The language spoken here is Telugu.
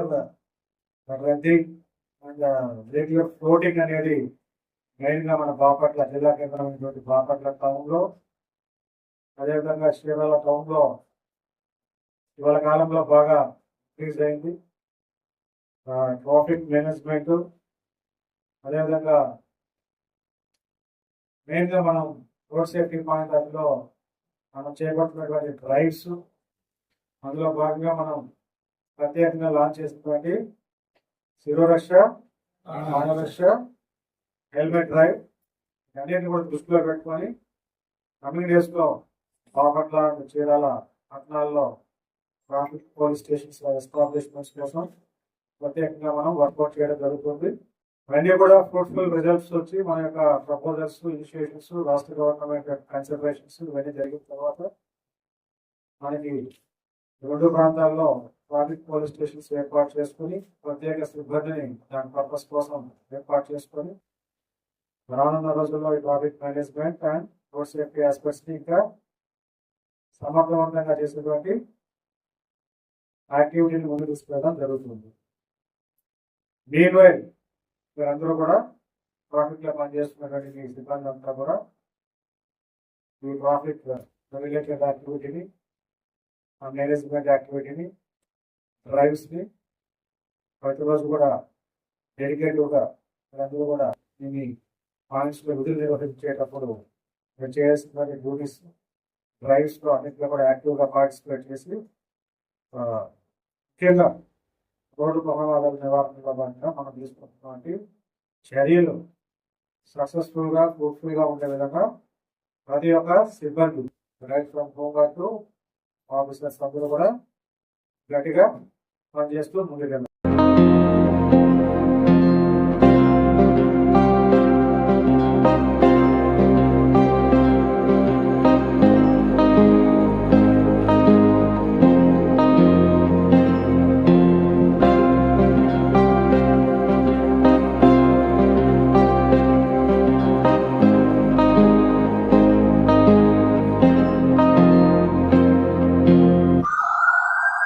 రెగ్యులర్ రద్దీ అండ్ రెగ్యులర్ ఫ్లోటింగ్ అనేది మెయిన్గా మన బాపట్ల జిల్లా కేంద్రమైనటువంటి బాపట్ల టౌన్లో, అదేవిధంగా చీరాల టౌన్లో ఇవాళ కాలంలో బాగా ఇంక్రీజ్ అయింది. ట్రాఫిక్ మేనేజ్మెంట్, అదేవిధంగా మెయిన్గా మనం రోడ్ సేఫ్టీ పాయింట్ అందులో మనం చేపడుతున్నటువంటి డ్రైవ్స్, అందులో భాగంగా మనం ప్రత్యేకంగా లాంచ్ చేసినటువంటి శిరోరక్ష, మానరక్ష, హెల్మెట్ డ్రైవ్ అన్నింటిని కూడా దృష్టిలో పెట్టుకొని కమింగ్ డేస్లో బాపట్ల అండ్ చీరాల పట్టణాల్లో ట్రాఫిక్ పోలీస్ స్టేషన్స్ ఎస్టాబ్లిష్మెంట్స్ కోసం ప్రత్యేకంగా మనం వర్కౌట్ చేయడం జరుగుతుంది. ఇవన్నీ కూడా ఫ్రూట్ఫుల్ రిజల్ట్స్ వచ్చి మన యొక్క ప్రపోజల్స్, ఇనిషియేషన్స్, రాష్ట్ర గవర్నమెంట్ కన్సిడరేషన్స్ ఇవన్నీ జరిగిన తర్వాత మనకి రెండు ప్రాంతాల్లో ట్రాఫిక్ పోలీస్ స్టేషన్స్ ఏర్పాటు చేసుకుని ప్రత్యేక సిబ్బందిని దాని పర్పస్ కోసం ఏర్పాటు చేసుకొని రానున్న రోజుల్లో ఈ traffic management and road safety aspects ని ఇంకా సమర్థవంతంగా చేసేటువంటి యాక్టివిటీని ముందు తీసుకెళ్ళడం జరుగుతుంది. మీన్వైల్ మీరందరూ కూడా ట్రాఫిక్ లో పనిచేస్తున్నటువంటి మీ సిబ్బంది అంతా కూడా ఈ ట్రాఫిక్ రిలేటెడ్ యాక్టివిటీని, మేనేజ్మెంట్ యాక్టివిటీని, డ్రైవ్స్ ని ప్రతిరోజు కూడా డెడికేటివ్గా మీరందరూ కూడా మీ పాయింట్స్ లో విధులు నిర్వహించేటప్పుడు మీరు చేయాల్సిన డ్యూటీస్, డ్రైవ్స్ లో అన్నింటిలో కూడా యాక్టివ్గా పార్టిసిపేట్ చేసి ముఖ్యంగా రోడ్డు ప్రమాదాల నివారణలో భాగంగా మనం తీసుకుంటున్నటువంటి చర్యలు సక్సెస్ఫుల్గా, ఫ్రూట్ఫుల్గా ఉండే విధంగా ప్రతి ఒక్క సిబ్బంది right from home guard to officers అందరూ కూడా గట్టిగా పనిచేస్తూ ముందుకెళ్ళాలి.